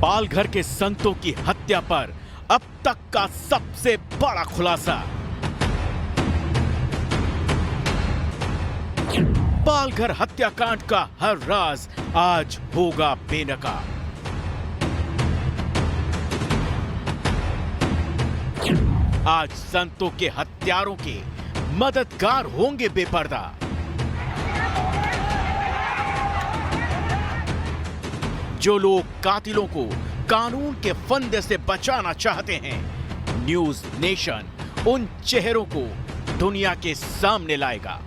पालघर के संतों की हत्या पर अब तक का सबसे बड़ा खुलासा। पालघर हत्याकांड का हर राज आज होगा बेनकाब। आज संतों के हत्यारों के मददगार होंगे बेपर्दा। जो लोग कातिलों को कानून के फंदे से बचाना चाहते हैं, न्यूज नेशन उन चेहरों को दुनिया के सामने लाएगा।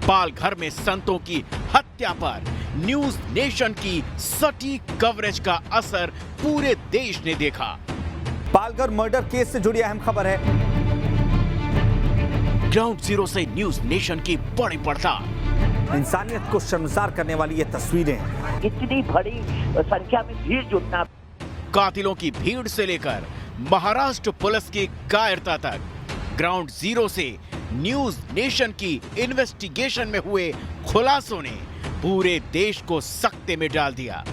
पालघर में संतों की हत्या पर न्यूज नेशन की सटीक कवरेज का असर पूरे देश ने देखा। पालघर मर्डर केस से जुड़ी अहम खबर है। ग्राउंड जीरो से न्यूज नेशन की बड़ी पड़ताल। इंसानियत को शर्मसार करने वाली ये तस्वीरें। इतनी बड़ी संख्या में भीड़ जुटना। कातिलों की भीड़ से लेकर महाराष्ट्र पुलिस की कायरता तक, ग्राउंड जीरो से न्यूज नेशन की इन्वेस्टिगेशन में हुए खुलासों ने पूरे देश को सकते में डाल दिया।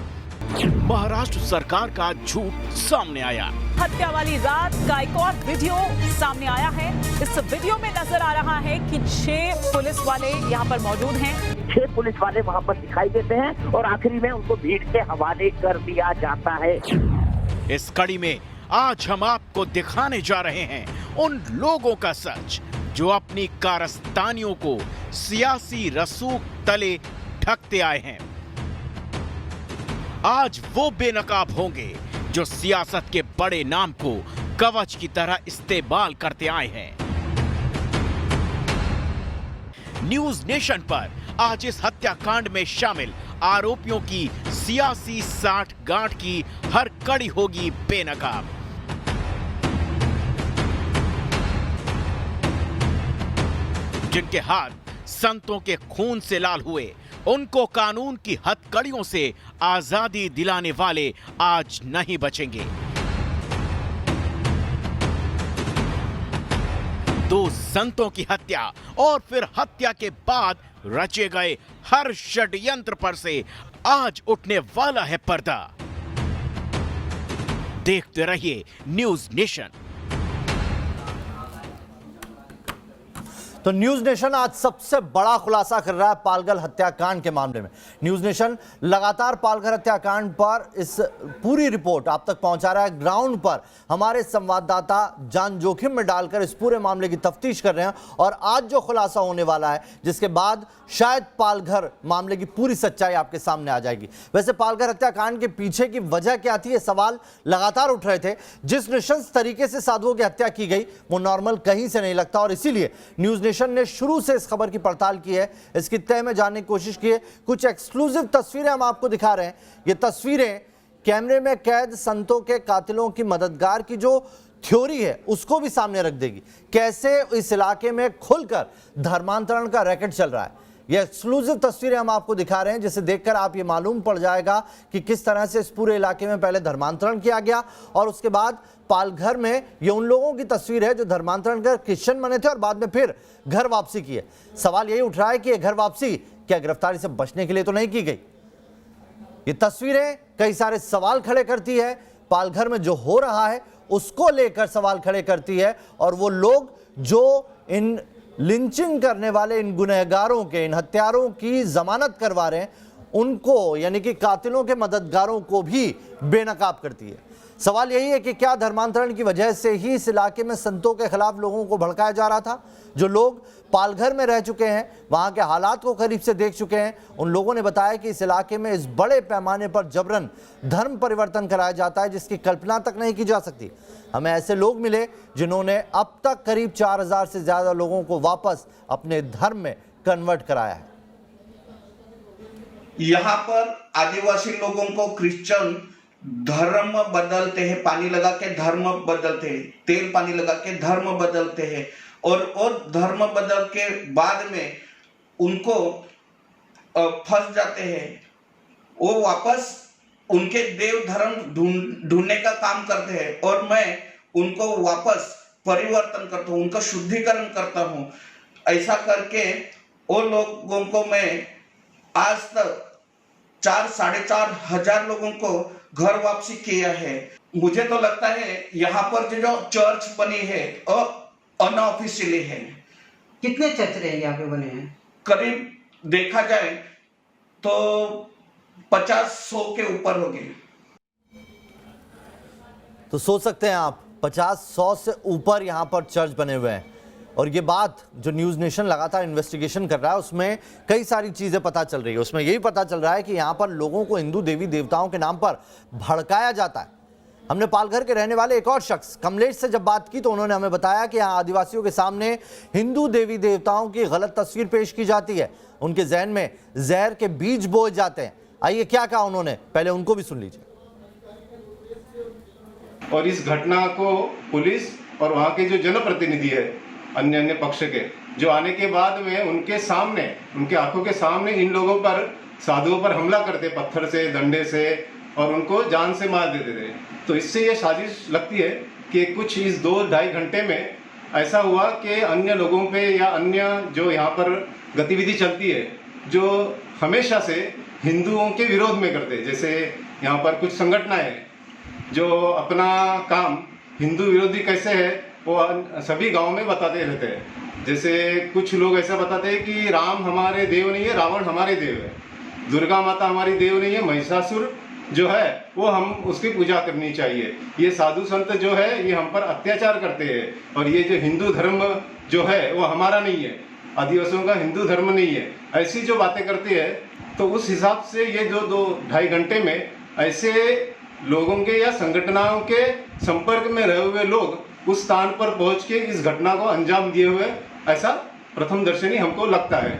महाराष्ट्र सरकार का झूठ सामने आया। हत्या वाली रात का एक और वीडियो सामने आया है। इस वीडियो में नजर आ रहा है कि 6 पुलिस वाले यहाँ पर मौजूद हैं। 6 पुलिस वाले वहाँ पर दिखाई देते हैं और आखिरी में उनको भीड़ के हवाले कर दिया जाता है। इस कड़ी में आज हम आपको दिखाने जा रहे हैं उन लोगों का सच जो अपनी कारस्तानियों को सियासी रसूख तले ढकते आए हैं। आज वो बेनकाब होंगे जो सियासत के बड़े नाम को कवच की तरह इस्तेमाल करते आए हैं। न्यूज नेशन पर आज इस हत्याकांड में शामिल आरोपियों की सियासी साठगांठ की हर कड़ी होगी बेनकाब। जिनके हाथ संतों के खून से लाल हुए, उनको कानून की हथकड़ियों से आजादी दिलाने वाले आज नहीं बचेंगे। 2 संतों की हत्या और फिर हत्या के बाद रचे गए हर षड्यंत्र पर से आज उठने वाला है पर्दा। देखते रहिए न्यूज नेशन। तो न्यूज नेशन आज सबसे बड़ा खुलासा कर रहा है पालघर हत्याकांड के मामले में। न्यूज नेशन लगातार पालघर हत्याकांड पर इस पूरी रिपोर्ट आप तक पहुंचा रहा है। ग्राउंड पर हमारे संवाददाता जान जोखिम में डालकर इस पूरे मामले की तफ्तीश कर रहे हैं और आज जो खुलासा होने वाला है, जिसके बाद शायद पालघर मामले की पूरी सच्चाई आपके सामने आ जाएगी। वैसे पालघर हत्याकांड के पीछे की वजह क्या थी, ये सवाल लगातार उठ रहे थे। जिस नृशंस तरीके से साधुओं की हत्या की गई वो नॉर्मल कहीं से नहीं लगता और इसीलिए न्यूज नेशन ने शुरू से इस खबर की पड़ताल की है, इसकी तह में जानने की कोशिश की है। कुछ एक्सक्लूसिव तस्वीरें हम आपको दिखा रहे हैं। ये तस्वीरें कैमरे में कैद संतों के कातिलों की मददगार की जो थ्योरी है उसको भी सामने रख देगी। कैसे इस इलाके में खुलकर धर्मांतरण का रैकेट चल रहा है, ये एक्सक्लूसिव तस्वीरें हम आपको दिखा रहे हैं, जिसे देखकर आप ये मालूम पड़ जाएगा कि किस तरह से इस पूरे इलाके में पहले धर्मांतरण किया गया और उसके बाद पालघर में ये उन लोगों की तस्वीर है जो धर्मांतरण कर क्रिश्चियन बने थे और बाद में फिर घर वापसी की है। सवाल यही उठ रहा है कि ये घर वापसी क्या गिरफ्तारी से बचने के लिए तो नहीं की गई? ये तस्वीरें कई सारे सवाल खड़े करती है। पालघर में जो हो रहा है उसको लेकर सवाल खड़े करती है और वो लोग जो इन लिंचिंग करने वाले इन गुनहगारों के, इन हत्यारों की जमानत करवा रहे हैं, उनको यानी कि कातिलों के मददगारों को भी बेनकाब करती है। सवाल यही है कि क्या धर्मांतरण की वजह से ही इस इलाके में संतों के खिलाफ लोगों को भड़काया जा रहा था? जो लोग पालघर में रह चुके हैं, वहां के हालात को करीब से देख चुके हैं, उन लोगों ने बताया कि इस इलाके में इस बड़े पैमाने पर जबरन धर्म परिवर्तन कराया जाता है जिसकी कल्पना तक नहीं की जा सकती। हमें ऐसे लोग मिले जिन्होंने अब तक करीब 4000 से ज्यादा लोगों को वापस अपने धर्म में कन्वर्ट कराया है। यहाँ पर आदिवासी लोगों को क्रिश्चियन धर्म बदलते हैं, पानी लगा के धर्म बदलते हैं, तेल पानी लगा के धर्म बदलते हैं और धर्म बदल के बाद में उनको फंस जाते हैं। वो वापस उनके देव धर्म ढूंढने का काम करते हैं और मैं उनको वापस परिवर्तन करता हूँ, उनका शुद्धिकरण करता हूँ। ऐसा करके वो लोगों को मैं आज तक 4-4.5 हजार लोगों को घर वापसी किया है। मुझे तो लगता है यहाँ पर जो चर्च बनी है अनऑफिशियली है। कितने चर्च रहे यहाँ पे बने हैं? करीब देखा जाए तो 50-100 के ऊपर हो गए। तो सोच सकते हैं आप 50-100 से ऊपर यहां पर चर्च बने हुए हैं। और ये बात जो न्यूज़ नेशन लगातार इन्वेस्टिगेशन कर रहा है उसमें कई सारी चीजें पता चल रही है। उसमें यही पता चल रहा है कि यहां पर लोगों को हिंदू देवी देवताओं के नाम पर भड़काया जाता है। हमने पालघर के रहने वाले एक और शख्स कमलेश से जब बात की तो उन्होंने हमें बताया कि यहाँ आदिवासियों के सामने हिंदू देवी देवताओं की गलत तस्वीर पेश की जाती है, उनके जहन में जहर के बीज बोए जाते हैं। आइए क्या कहा उन्होंने, पहले उनको भी सुन लीजिए। और इस घटना को पुलिस और वहाँ के जो जनप्रतिनिधि है अन्य पक्ष के, जो आने के बाद में उनके सामने, उनके आंखों के सामने इन लोगों पर, साधुओं पर हमला करते पत्थर से, डंडे से, और उनको जान से मार देते थे। तो इससे ये साजिश लगती है कि कुछ इस 2-2.5 घंटे में ऐसा हुआ कि अन्य लोगों पे या अन्य जो यहाँ पर गतिविधि चलती है जो हमेशा से हिंदुओं के विरोध में करते, जैसे यहाँ पर कुछ संगठनाएं जो अपना काम हिंदू विरोधी कैसे है वो सभी गांव में बताते रहते हैं। जैसे कुछ लोग ऐसा बताते हैं कि राम हमारे देव नहीं है, रावण हमारे देव है, दुर्गा माता हमारी देव नहीं है, महिषासुर जो है वो हम उसकी पूजा करनी चाहिए। ये साधु संत जो है ये हम पर अत्याचार करते हैं, और ये जो हिंदू धर्म जो है वो हमारा नहीं है, आदिवासियों का हिंदू धर्म नहीं है, ऐसी जो बातें करती है। तो उस हिसाब से ये जो 2-2.5 घंटे में ऐसे लोगों के या संगठनों के संपर्क में रहे हुए लोग उस स्थान पर पहुंच के इस घटना को अंजाम दिए हुए, ऐसा प्रथम दर्शनी हमको लगता है।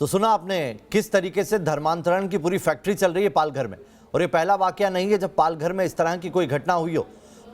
तो सुना आपने किस तरीके से धर्मांतरण की पूरी फैक्ट्री चल रही है पालघर में। और ये पहला वाकया नहीं है जब पालघर में इस तरह की कोई घटना हुई हो।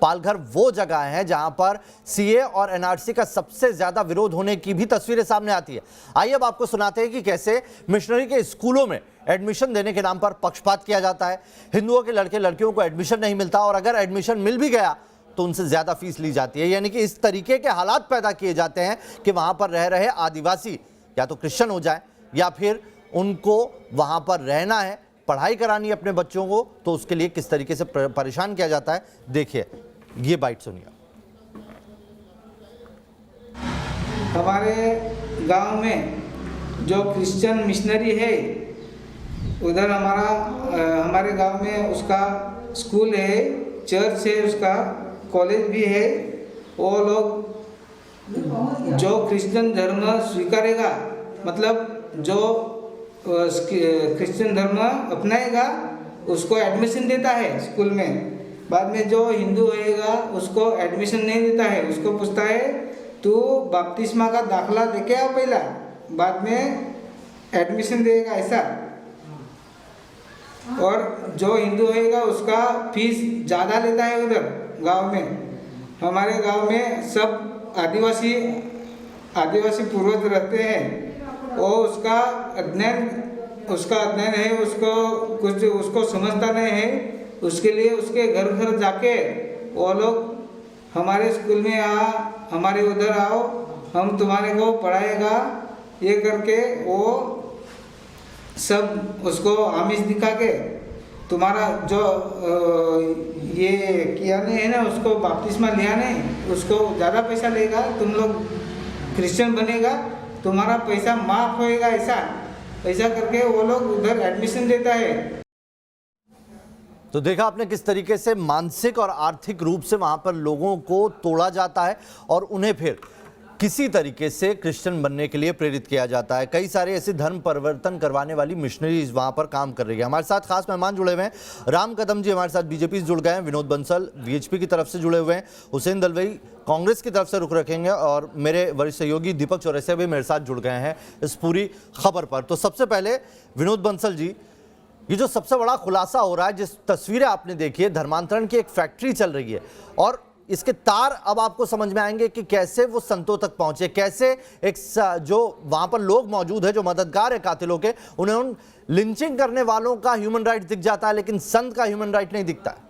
पालघर वो जगह है जहां पर सीए और एनआरसी का सबसे ज्यादा विरोध होने की भी तस्वीरें सामने आती है। आइए अब आपको सुनाते हैं कि कैसे मिशनरी के स्कूलों में एडमिशन देने के नाम पर पक्षपात किया जाता है। हिंदुओं के लड़के लड़कियों को एडमिशन नहीं मिलता, और अगर एडमिशन मिल भी गया तो उनसे ज्यादा फीस ली जाती है। यानी कि इस तरीके के हालात पैदा किए जाते हैं कि वहां पर रह रहे आदिवासी या तो क्रिश्चियन हो जाए या फिर उनको वहां पर रहना है, पढ़ाई करानी है अपने बच्चों को, तो उसके लिए किस तरीके से परेशान किया जाता है। देखिए ये बाइट सुनिए। हमारे गांव में जो क्रिश्चियन मिशनरी है उधर हमारे गांव में उसका स्कूल है, चर्च है, उसका कॉलेज भी है। वो लोग जो क्रिश्चियन धर्म स्वीकारेगा, मतलब जो क्रिश्चियन धर्म अपनाएगा उसको एडमिशन देता है स्कूल में। बाद में जो हिंदू होएगा उसको एडमिशन नहीं देता है, उसको पूछता है तू बपतिस्मा का दाखला देके आ पहला, बाद में एडमिशन देगा ऐसा। और जो हिंदू होएगा उसका फीस ज़्यादा लेता है उधर गांव में। हमारे गांव में सब आदिवासी पूर्वज रहते हैं, वो उसका अध्ययन है, उसको समझता नहीं है। उसके लिए उसके घर घर जाके वो लोग हमारे स्कूल में हमारे उधर आओ, हम तुम्हारे को पढ़ाएगा, ये करके वो सब उसको आमिष दिखा के तुम्हारा जो ये किया नहीं है ना, उसको बपतिस्मा लिया नहीं, उसको ज़्यादा पैसा लेगा, तुम लोग क्रिश्चियन बनेगा, तुम्हारा पैसा माफ होएगा, ऐसा करके वो लोग उधर एडमिशन देता है। तो देखा आपने किस तरीके से मानसिक और आर्थिक रूप से वहां पर लोगों को तोड़ा जाता है और उन्हें फिर किसी तरीके से क्रिश्चियन बनने के लिए प्रेरित किया जाता है। कई सारे ऐसे धर्म परिवर्तन करवाने वाली मिशनरीज वहां पर काम कर रही है। हमारे साथ खास मेहमान जुड़े हुए हैं, राम कदम जी हमारे साथ बीजेपी से जुड़ गए हैं, विनोद बंसल वीएचपी की तरफ से जुड़े हुए हैं, हुसैन दलवई कांग्रेस की तरफ से रुख रखेंगे, और मेरे वरिष्ठ सहयोगी दीपक चौरसिया भी मेरे साथ जुड़ गए हैं इस पूरी खबर पर। तो सबसे पहले विनोद बंसल जी, ये जो सबसे बड़ा खुलासा हो रहा है, जिस तस्वीरें आपने देखी है, धर्मांतरण की एक फैक्ट्री चल रही है और इसके तार अब आपको समझ में आएंगे कि कैसे वो संतों तक पहुंचे, कैसे एक जो वहां पर लोग मौजूद है जो मददगार है कातिलों के, उन्हें उन लिंचिंग करने वालों का ह्यूमन राइट दिख जाता है लेकिन संत का ह्यूमन राइट नहीं दिखता है।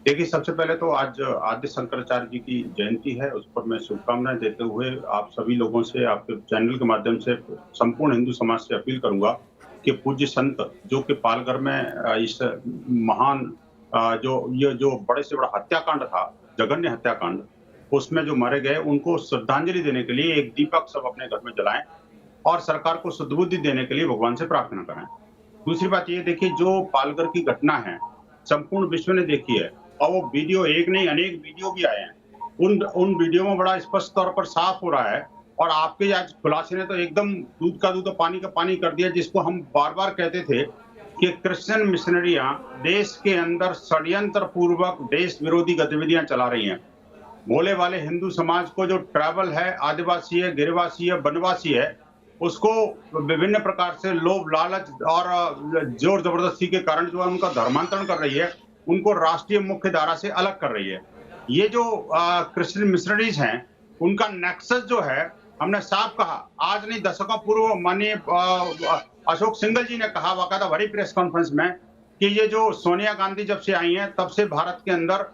देखिए, सबसे पहले तो आज आदि शंकराचार्य जी की जयंती है, उस पर मैं शुभकामनाएं देते हुए आप सभी लोगों से, आपके चैनल के माध्यम से संपूर्ण हिंदू समाज से अपील करूंगा के पूज्य संत जो कि पालघर में इस महान जो बड़े से बड़ा हत्याकांड था, जघन्य हत्याकांड, उसमें जो मारे गए उनको श्रद्धांजलि देने के लिए एक दीपक सब अपने घर में जलाएं और सरकार को सद्बुद्धि देने के लिए भगवान से प्रार्थना करें। दूसरी बात ये देखिए, जो पालघर की घटना है संपूर्ण विश्व ने देखी है और वो वीडियो एक नहीं अनेक वीडियो भी आए हैं। उन वीडियो में बड़ा स्पष्ट तौर पर साफ हो रहा है और आपके आज खुलासे ने तो एकदम दूध का दूध पानी का पानी कर दिया, जिसको हम बार बार कहते थे कि क्रिश्चियन मिशनरियां देश के अंदर षड्यंत्र पूर्वक देश विरोधी गतिविधियां चला रही हैं। भोले वाले हिंदू समाज को जो ट्राइबल है, आदिवासी है, गिरिवासी है, वनवासी है, उसको विभिन्न प्रकार से लोभ लालच और जोर जबरदस्ती के कारण जो है उनका धर्मांतरण कर रही है, उनको राष्ट्रीय मुख्य धारा से अलग कर रही है। ये जो क्रिश्चियन मिशनरीज हैं उनका नेक्सस जो है, हमने साफ कहा, आज नहीं दशकों पूर्व माननीय अशोक सिंघल जी ने कहा बाकायदा भरी प्रेस कॉन्फ्रेंस में कि ये जो सोनिया गांधी जब से आई हैं तब से भारत के अंदर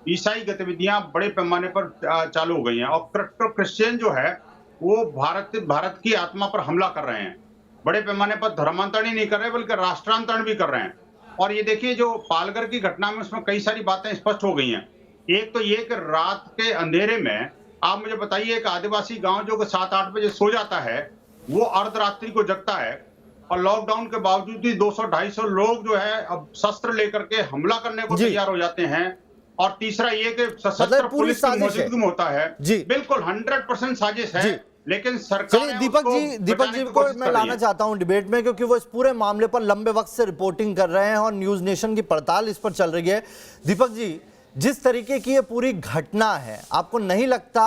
ईसाई गतिविधियां बड़े पैमाने पर चालू हो गई हैं और क्रिश्चियन जो है वो भारत की आत्मा पर हमला कर रहे हैं। बड़े पैमाने पर धर्मांतरण ही नहीं कर रहे बल्कि राष्ट्रांतरण भी कर रहे हैं। और ये देखिए जो पालघर की घटना में उसमें कई सारी बातें स्पष्ट हो गई हैं। एक तो ये कि रात के अंधेरे में आप मुझे बताइए, एक आदिवासी गांव जो 7-8 बजे सो जाता है वो अर्धरात्रि को जगता है और लॉकडाउन के बावजूद भी 200-250 लोग जो है अब शस्त्र लेकर के हमला करने को तैयार हो जाते हैं। और तीसरा ये कि सशस्त्र पुलिस की मौजूदगी में होता है। बिल्कुल 100% साजिश है। लेकिन सरकार दीपक जी को मैं लाना चाहता हूं डिबेट में, क्योंकि वो इस पूरे मामले पर लंबे वक्त से रिपोर्टिंग कर रहे हैं और न्यूज नेशन की पड़ताल इस पर चल रही है। दीपक जी, जिस तरीके की ये पूरी घटना है, आपको नहीं लगता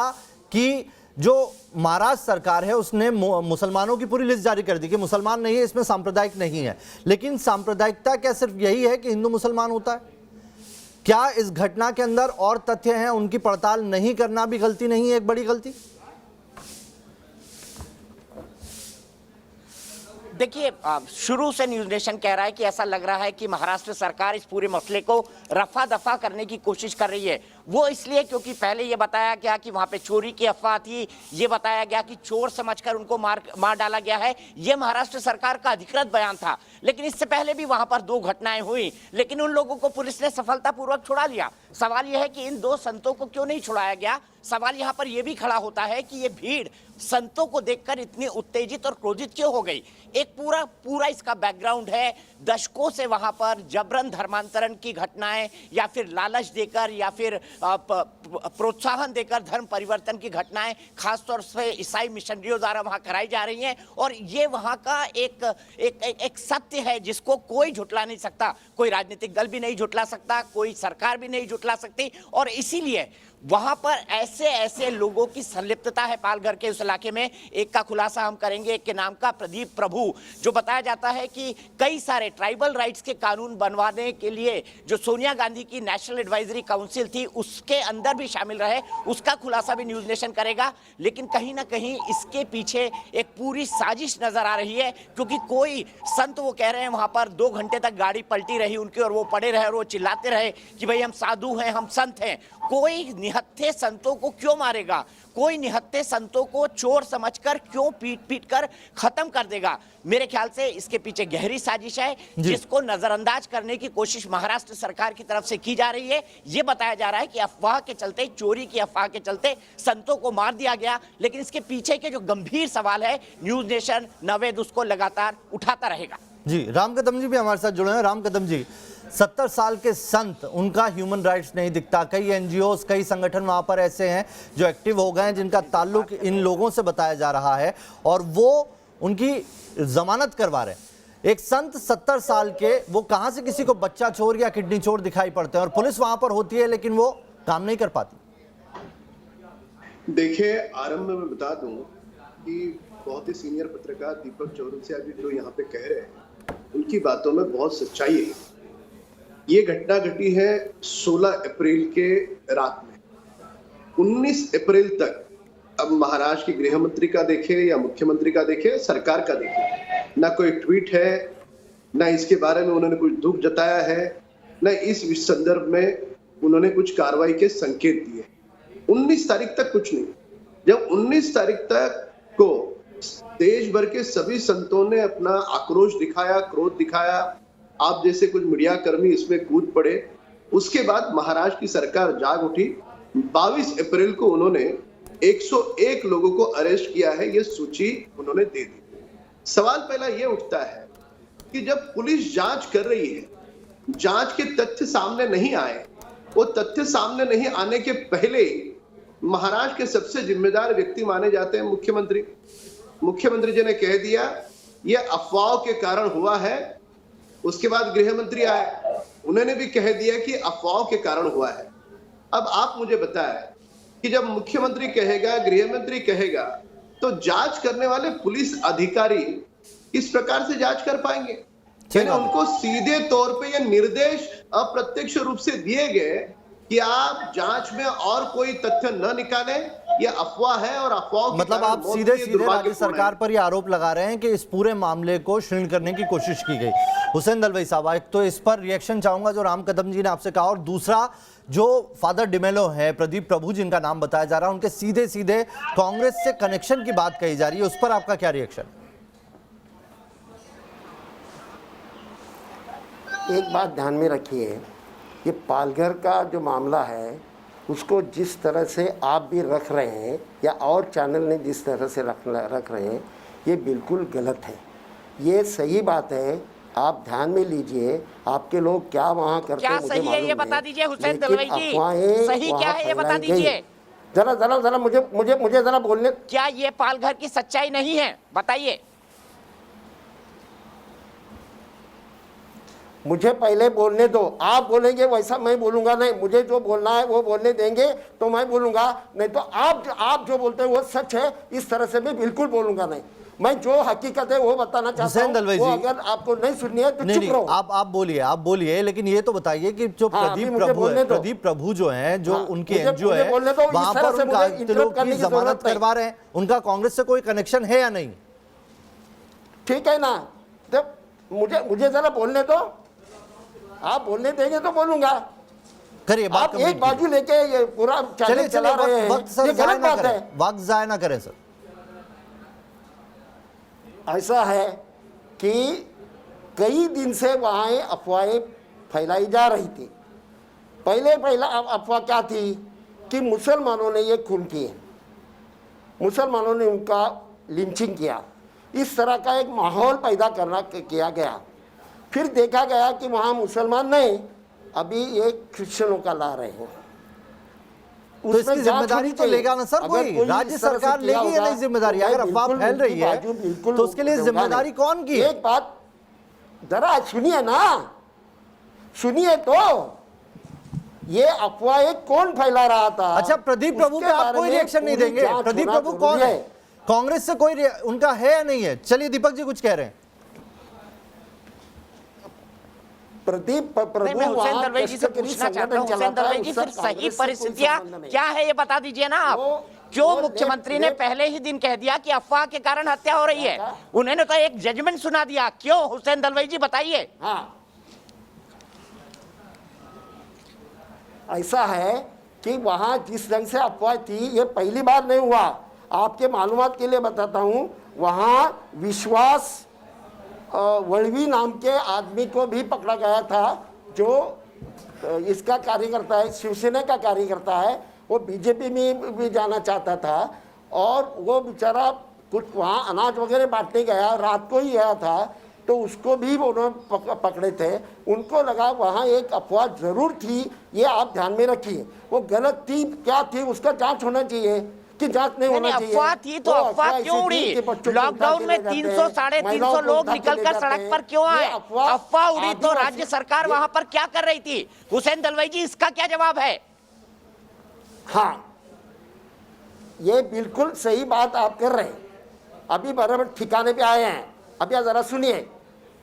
कि जो महाराष्ट्र सरकार है उसने मुसलमानों की पूरी लिस्ट जारी कर दी कि मुसलमान नहीं है, इसमें सांप्रदायिक नहीं है, लेकिन सांप्रदायिकता क्या सिर्फ यही है कि हिंदू मुसलमान होता है? क्या इस घटना के अंदर और तथ्य हैं, उनकी पड़ताल नहीं करना भी गलती नहीं है, एक बड़ी गलती? देखिए, शुरू से न्यूज नेशन कह रहा है कि ऐसा लग रहा है कि महाराष्ट्र सरकार इस पूरे मसले को रफा दफा करने की कोशिश कर रही है। वो इसलिए क्योंकि पहले ये बताया गया कि वहां पे चोरी की अफवाह थी, ये बताया गया कि चोर समझकर उनको मार डाला गया है। ये महाराष्ट्र सरकार का अधिकृत बयान था। लेकिन इससे पहले भी वहां पर 2 घटनाएं हुई, लेकिन उन लोगों को पुलिस ने सफलतापूर्वक छुड़ा लिया। सवाल यह है कि इन 2 संतों को क्यों नहीं छुड़ाया गया। सवाल यहां पर यह भी खड़ा होता है कि ये भीड़ संतों को देखकर इतनी उत्तेजित और क्रोधित क्यों हो गई। एक पूरा इसका बैकग्राउंड है। दशकों से वहां पर जबरन धर्मांतरण की घटनाएं या फिर लालच देकर या फिर प्रोत्साहन देकर धर्म परिवर्तन की घटनाएं खासतौर से ईसाई मिशनरियों द्वारा वहां कराई जा रही हैं। और ये वहां का एक सत्य है जिसको कोई झुटला नहीं सकता, कोई राजनीतिक दल भी नहीं झुटला सकता, कोई सरकार भी नहीं झुटला सकती। और इसीलिए वहां पर ऐसे लोगों की संलिप्तता है पालघर के उस इलाके में। एक का खुलासा हम करेंगे, एक के नाम का प्रदीप प्रभु, जो बताया जाता है कि कई सारे ट्राइबल राइट्स के कानून बनवाने के लिए जो सोनिया गांधी की नेशनल एडवाइजरी काउंसिल थी उसके अंदर भी शामिल रहे। उसका खुलासा भी न्यूज नेशन करेगा। लेकिन कहीं ना कहीं इसके पीछे एक पूरी साजिश नजर आ रही है, क्योंकि कोई संत, वो कह रहे हैं वहां पर 2 घंटे तक गाड़ी पलटी रही उनकी और वो पड़े रहे और वो चिल्लाते रहे कि भाई हम साधु हैं, हम संत हैं। कोई निहत्थे संतों को क्यों मारेगा? कोई निहत्थे संतों को चोर समझकर क्यों पीट कर खत्म कर देगा? मेरे ख्याल से इसके पीछे गहरी साजिश है जिसको नजरअंदाज करने की कोशिश महाराष्ट्र सरकार की तरफ से की जा रही है। यह बताया जा रहा है कि अफवाह के चलते, चोरी की अफवाह के चलते संतों को मार दिया गया। लेकिन इसके पीछे के जो गंभीर सवाल है, न्यूज नेशन नवेद उसको लगातार उठाता रहेगा। जी, राम कदम जी भी हमारे साथ जुड़े हैं। राम कदम जी, 70 साल के संत, उनका ह्यूमन राइट्स नहीं दिखता। कई एनजीओज, कई संगठन वहां पर ऐसे हैं जो एक्टिव हो गए हैं, जिनका ताल्लुक इन लोगों से बताया जा रहा है और वो उनकी जमानत करवा रहे हैं। एक संत 70 साल के, वो कहां से किसी को बच्चा चोर या किडनी चोर दिखाई पड़ते हैं और पुलिस वहां पर होती है लेकिन वो काम नहीं कर पाती। देखिए, आरंभ में मैं बता दूं कि बहुत ही सीनियर पत्रकार दीपक चौरसिया जी जो यहाँ पे कह रहे हैं, उनकी बातों में बहुत सच्चाई है। ये घटना घटी है 16 अप्रैल के रात में। 19 अप्रैल तक, अब महाराष्ट्र के गृह मंत्री का देखे या मुख्यमंत्री का देखे, सरकार का देखे, ना कोई ट्वीट है, ना इसके बारे में उन्होंने कुछ दुख जताया है, ना इस संदर्भ में उन्होंने कुछ कार्रवाई के संकेत दिए। 19 तारीख तक कुछ नहीं। जब 19 तारीख तक को देश भर के सभी संतों ने अपना आक्रोश दिखाया, क्रोध दिखाया। आप जैसे कुछ मीडिया कर्मी इसमें कूद पड़े। उसके बाद महाराष्ट्र की सरकार जाग उठी। 22 अप्रैल को उन्होंने 101 लोगों को अरेस्ट किया है, ये सूची उन्होंने दे दी। सवाल पहला ये उठता है कि जब पुलिस जांच कर रही है, जांच के तथ्य सामने नहीं आए, वो तथ्य सामने नहीं आने के पहले महाराष्ट्र के सबसे जिम्मेदार व्यक्ति माने जाते हैं मुख्यमंत्री। मुख्यमंत्री जी ने कह दिया ये अफवाहों के कारण हुआ है। उसके बाद गृह मंत्री आए, उन्होंने भी कह दिया कि अफवाहों के कारण हुआ है। अब आप मुझे बताएं कि जब मुख्यमंत्री कहेगा, गृह मंत्री कहेगा, तो जांच करने वाले पुलिस अधिकारी इस प्रकार से जांच कर पाएंगे? यानी उनको सीधे तौर पे ये निर्देश अप्रत्यक्ष रूप से दिए गए कि आप जांच में और कोई तथ्य न निकालें, ये अफवाह है और अफवाह मतलब आप सीधे सीधे राज्य सरकार पर ये आरोप लगा रहे हैं कि इस पूरे मामले को क्षीण करने की कोशिश की गई। हुसैन दलवाई साहब, एक तो इस पर रिएक्शन चाहूंगा जो राम कदम जी ने आपसे कहा, और दूसरा जो फादर डिमेलो है, प्रदीप प्रभु जिनका नाम बताया जा रहा है, उनके सीधे सीधे कांग्रेस से कनेक्शन की बात कही जा रही है, उस पर आपका क्या रिएक्शन? एक बात ध्यान में रखिए, ये पालघर का जो मामला है उसको जिस तरह से आप भी रख रहे हैं या और चैनल ने जिस तरह से रख रहे हैं, ये बिल्कुल गलत है। ये सही बात है, आप ध्यान में लीजिए। आपके लोग क्या वहाँ करते हैं, क्या सही है ये बता दीजिए हुसैन दलवाई जी, सही क्या है ये बता दीजिए। जरा मुझे जरा बोलने। क्या ये पालघर की सच्चाई नहीं है, बताइए। मुझे पहले बोलने दो, आप बोलेंगे वैसा मैं बोलूंगा नहीं। मुझे जो बोलना है वो बोलने देंगे तो मैं बोलूंगा, नहीं तो आप जो बोलते हैं वो सच है, इस तरह से मैं बिल्कुल बोलूंगा नहीं। मैं जो हकीकत है वो बताना चाहता हूं, वो अगर आपको नहीं सुननी है तो चुप रहो। आप बोलिए, लेकिन ये तो बताइए कि जो प्रदीप प्रभु जो हैं, जो उनकी एनजीओ है, वहां पर उनका लोग की जमानत करवा रहे हैं, उनका कांग्रेस से कोई कनेक्शन है या नहीं? ठीक है ना, जब मुझे जरा बोलने दो, आप बोलने देंगे तो बोलूंगा। करिए, आप एक बाजू लेके ये पूरा चैनल चला रहे हैं, ये गलत बात है। वक्त जाया ना करें सर। ऐसा है कि कई दिन से वहाँ अफवाहें फैलाई जा रही थी। पहला अफवाह क्या थी कि मुसलमानों ने ये खून किए, मुसलमानों ने उनका लिंचिंग किया। इस तरह का एक माहौल पैदा किया गया। फिर देखा गया कि वहाँ मुसलमान नहीं, अभी ये क्रिश्चियनों का ला रहे हैं। तो इसकी जिम्मेदारी तो लेगा ना सर कोई, राज्य सरकार लेगी या नहीं जिम्मेदारी? अगर अफवाह फैल रही है तो उसके लिए जिम्मेदारी कौन की है? एक बात जरा सुनिए ना, सुनिए तो, ये अफवाहें कौन फैला रहा था? अच्छा, प्रदीप प्रभु पे आप कोई रिएक्शन नहीं देंगे? प्रदीप प्रभु कौन है? कांग्रेस से कोई उनका है या नहीं है? चलिए, दीपक जी कुछ कह रहे हैं। प्रदीप प्रभु हुसैन दलवाई जी से पूछना चाहता हूं, हुसैन दलवाई जी फिर सही परिस्थितियां क्या है ये बता दीजिए ना आप। जो मुख्यमंत्री ने पहले ही दिन कह दिया कि अफवाह के कारण हत्या हो रही है, उन्होंने तो एक जजमेंट सुना दिया। क्यों हुसैन दलवाई जी बताइए। हाँ, ऐसा है कि वहां जिस ढंग से अफवाह थी, ये पहली बार नहीं हुआ। आपके मालूमात के लिए बताता हूं, वहां विश्वास वड़वी नाम के आदमी को भी पकड़ा गया था, जो इसका कार्यकर्ता है, शिवसेना का कार्यकर्ता है। वो बीजेपी में भी जाना चाहता था और वो बेचारा कुछ वहाँ अनाज वगैरह बांटने गया, रात को ही गया था, तो उसको भी उन्होंने पकड़े थे। उनको लगा वहाँ एक अफवाह जरूर थी, ये आप ध्यान में रखिए। वो गलत थी, क्या थी उसका जांच होना चाहिए कि जांच नहीं होना चाहिए। अफवाह थी तो अफवाह क्यों उड़ी? लॉकडाउन में 300 साढ़े 300 लोग निकलकर सड़क पर क्यों आए? अफवाह उड़ी तो राज्य सरकार वहां पर क्या कर रही थी? हुसैन दलवाई जी इसका क्या जवाब है? हाँ, ये बिल्कुल सही बात आप कर रहे हैं, अभी बराबर ठिकाने पे आए हैं। अभी जरा सुनिए,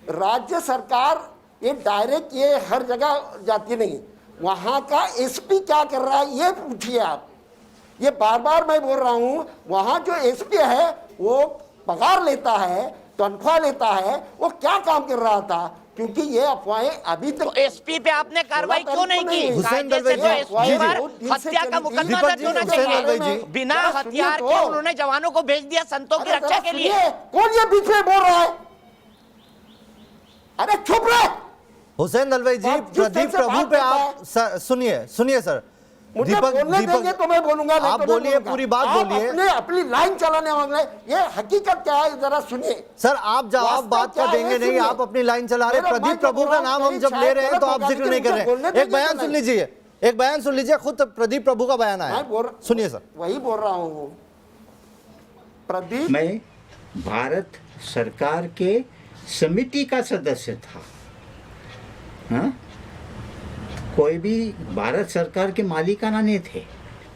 राज्य सरकार ये डायरेक्ट ये हर जगह जाती नहीं, वहां का एसपी क्या कर रहा है ये पूछिए आप। ये बार बार मैं बोल रहा हूं, वहां जो एसपी है वो पगार लेता है, तनख्वाह लेता है, वो क्या काम कर रहा था? क्योंकि ये अफवाहें अभी तक तो एसपी पे आपने कार्रवाई क्यों नहीं की? हुसैन कायदे से दलवाई तो जी, एसपी जी, पर जी। हत्या का मुकदमा दीपक दर्ज जी, होना हुसैन दलवाई चाहिए। जी। बिना जरा हथियार सुनिए के तो। उन्होंने जवानों को भेज दिया संतों की अरे रक्षा जरा के लिए। सुनिए, कौन ये बीच में बोल रहा है? अरे चुप रहे। हुसैन दलवाई जी, आप जिस प्रदीप तरह से प्रभु बात पे करता आप सुनिए सर, मुझे बोलने देंगे तो मैं बोलूंगा, नहीं आप तो नहीं बोलिए, बोलूंगा। पूरी बात आप बोलिए। अपने अपनी लाइन चलाने वाले, ये हकीकत क्या है जरा सुनिए। सर आप जवाब वास्तव बात क्या का है, देंगे नहीं, सुनिए। आप अपनी लाइन चला रहे हैं। मेरा प्रदीप मैं प्रभु जो का बोल नाम रहा हम हूं, जब ले रहे हैं तो आप शायद जिक्र नहीं कर मुझे बोलने रहे हैं। एक दीजिए बयान तो सुन नहीं। लीजिए, एक बयान सुन लीजिए, खुद प्रदीप प्रभु का बयान आया, सुनिए सर। वही बोल रहा हूँ प्रदीप। मैं भारत सरकार के समिति का सदस्य था। हाँ? कोई भी भारत सरकार के मालिकाना नहीं थे।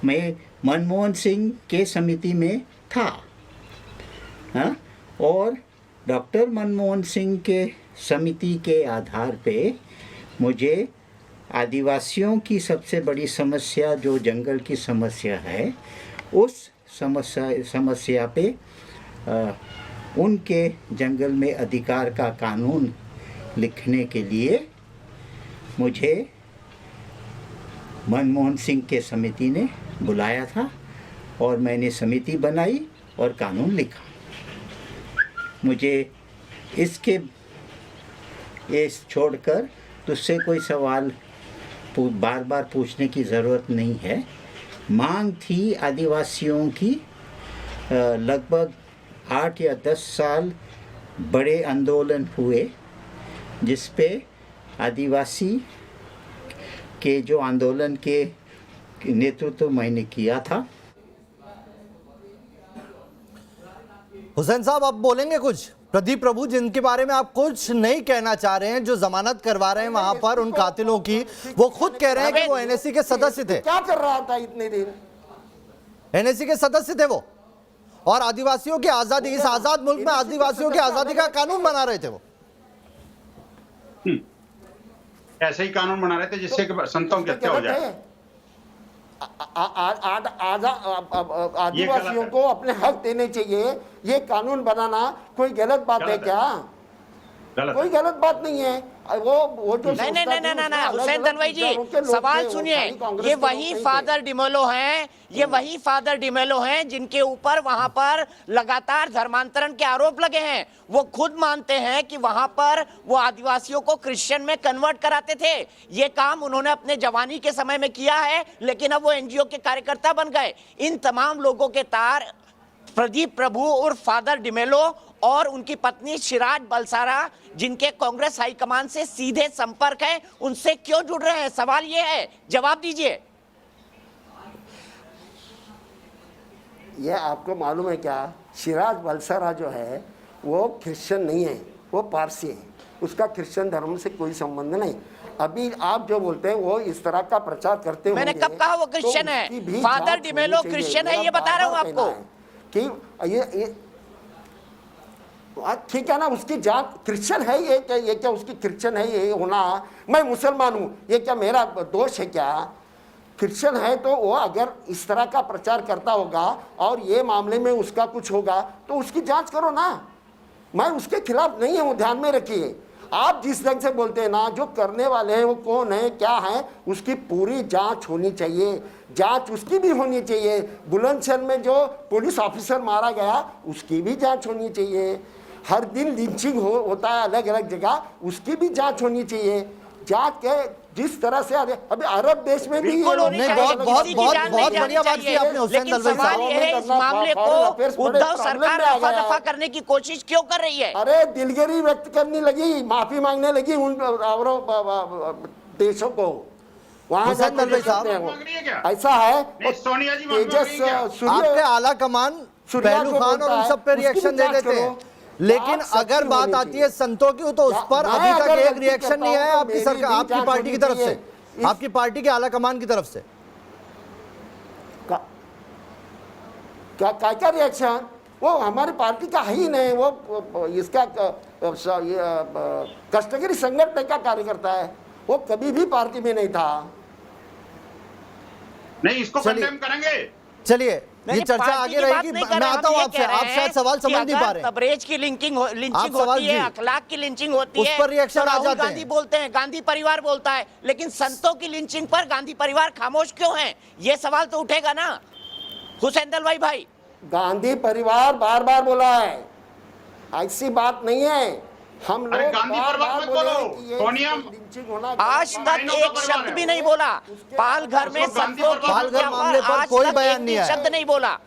मैं मनमोहन सिंह के समिति में था। हाँ? और डॉक्टर मनमोहन सिंह के समिति के आधार पे मुझे आदिवासियों की सबसे बड़ी समस्या जो जंगल की समस्या है, उस समस्या पे उनके जंगल में अधिकार का कानून लिखने के लिए मुझे मनमोहन सिंह के समिति ने बुलाया था और मैंने समिति बनाई और कानून लिखा। मुझे इसके छोड़कर तुझसे कोई सवाल बार बार पूछने की ज़रूरत नहीं है। मांग थी आदिवासियों की, लगभग 8 या 10 साल बड़े आंदोलन हुए, जिस पे आदिवासी के जो आंदोलन के नेतृत्व मैंने किया था। हुसैन साहब आप बोलेंगे कुछ? प्रदीप प्रभु जिनके बारे में आप कुछ नहीं कहना चाह रहे हैं, जो जमानत करवा रहे हैं वहां पर उन कातिलों की, वो खुद कह रहे हैं कि वो एनएससी के सदस्य थे। क्या कर रहा था इतने दिन? एनएससी के सदस्य थे वो, और आदिवासियों की आजादी, इस आजाद मुल्क में आदिवासियों की आजादी का कानून बना रहे थे वो। ऐसे ही कानून बना रहे थे जिससे कि संतों की हत्या हो जाए। आदिवासियों को अपने हक देने चाहिए, ये कानून बनाना कोई गलत बात है क्या? कोई गलत बात नहीं है। वो जो नहीं हुसैन दलवाई जी, सवाल सुनिए। ये वही फादर डिमेलो हैं, ये वही फादर डिमेलो हैं जिनके ऊपर वहां पर लगातार धर्मांतरण के आरोप लगे हैं। वो खुद मानते हैं कि वहां पर वो आदिवासियों को क्रिश्चियन में कन्वर्ट कराते थे। ये काम उन्होंने अपने जवानी के समय में किया है, लेकिन अब वो एनजीओ के कार्यकर्ता बन गए। इन तमाम लोगों के तार प्रदीप प्रभु और फादर डिमेलो और उनकी पत्नी शिराज बलसारा, जिनके कांग्रेस हाईकमान से सीधे संपर्क है, उनसे क्यों जुड़ रहे हैं? सवाल ये है, जवाब दीजिए। ये आपको मालूम है क्या? शिराज बलसारा जो है वो क्रिश्चियन नहीं है, वो पारसी है। उसका क्रिश्चियन धर्म से कोई संबंध नहीं। अभी आप जो बोलते हैं वो इस तरह का प्रचार करते हो। मैंने कब कहा वो क्रिश्चियन है? फादर डिमेलो क्रिश्चियन है, ये बता रहा हूं आपको कि ये ठीक है ना, उसकी जात क्रिश्चियन है, ये क्या उसकी क्रिश्चियन है ये होना? मैं मुसलमान हूँ, ये क्या मेरा दोष है क्या? क्रिश्चियन है तो वो अगर इस तरह का प्रचार करता होगा और ये मामले में उसका कुछ होगा तो उसकी जांच करो ना। मैं उसके खिलाफ नहीं हूँ, ध्यान में रखिए। आप जिस ढंग से बोलते हैं ना, जो करने वाले हैं वो कौन है, क्या है, उसकी पूरी जांच होनी चाहिए। जांच उसकी भी होनी चाहिए। बुलंदशहर में जो पुलिस ऑफिसर मारा गया उसकी भी जांच होनी चाहिए। हर दिन लिंचिंग होता है अलग अलग जगह, उसकी भी जांच होनी चाहिए। जांच के जिस तरह से अभी अरब देश में भी बहुत बढ़िया बात की आपने हुसैन दलवाई साहब। इस मामले को उद्धव सरकार रफा दफा करने की कोशिश क्यों कर रही है? अरे दिलगिरी व्यक्त करने लगी, माफी मांगने लगी उन देशों को। वहाँ ऐसा है। तेजस आपके आला कमान पहलू खान और उन सब पे रिएक्शन दे देते हैं, लेकिन अगर बात आती है संतों की तो उस पर अभी तक एक रिएक्शन नहीं है आपकी सरकार, आपकी पार्टी की तरफ से, आपकी पार्टी के आला कमान की तरफ से। क्या रिएक्शन? वो हमारी पार्टी का है ही नहीं। वो इसका कष्टगिरी संगठन का कार्यकर्ता है, वो कभी भी पार्टी में नहीं था। नहीं, इसको कंडेम करेंगे। चलिए ये चर्चा आगे रहेगी। मैं आता हूं आपसे, आप शायद सवाल समझ नहीं पा रहे। तबरेज की लिंचिंग सवाल होती है, जी। अखलाक की लिंचिंग होती उस है, पर रिएक्शन तो आ राहुल जाते गांधी हैं। बोलते हैं, गांधी परिवार बोलता है, लेकिन संतों की लिंचिंग पर गांधी परिवार खामोश क्यों है? ये सवाल तो उठेगा ना हुसैन दलवाई भाई। गांधी परिवार बार बार बोला है, ऐसी बात नहीं है। हम लोग अरे गांधी बार परिवार बार मत बोले बोलो, कि ये सोनिया लिंचिंग होना आज तक एक शब्द भी नहीं बोला पालघर में उसको गांधी संतों की परिवार हत्या मामले पर आज कोई तक बयान एक नहीं भी आया। शब्द नहीं बोला।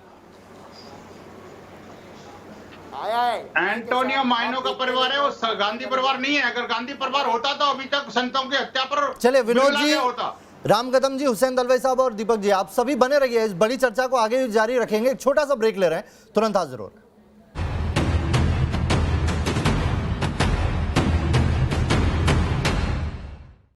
आया है। एंटोनियो माइनो का परिवार है, वो गांधी परिवार नहीं है। अगर गांधी परिवार होता तो अभी तक संतों की हत्या पर चले विनोद बिरला जी, गया होता। राम कदम जी, हुसैन दलवाई साहब और दीपक जी, आप सभी बने रहिए। इस बड़ी चर्चा को आगे जारी रखेंगे। एक छोटा सा ब्रेक ले रहे हैं, तुरंत हाजिर हो रहे हैं।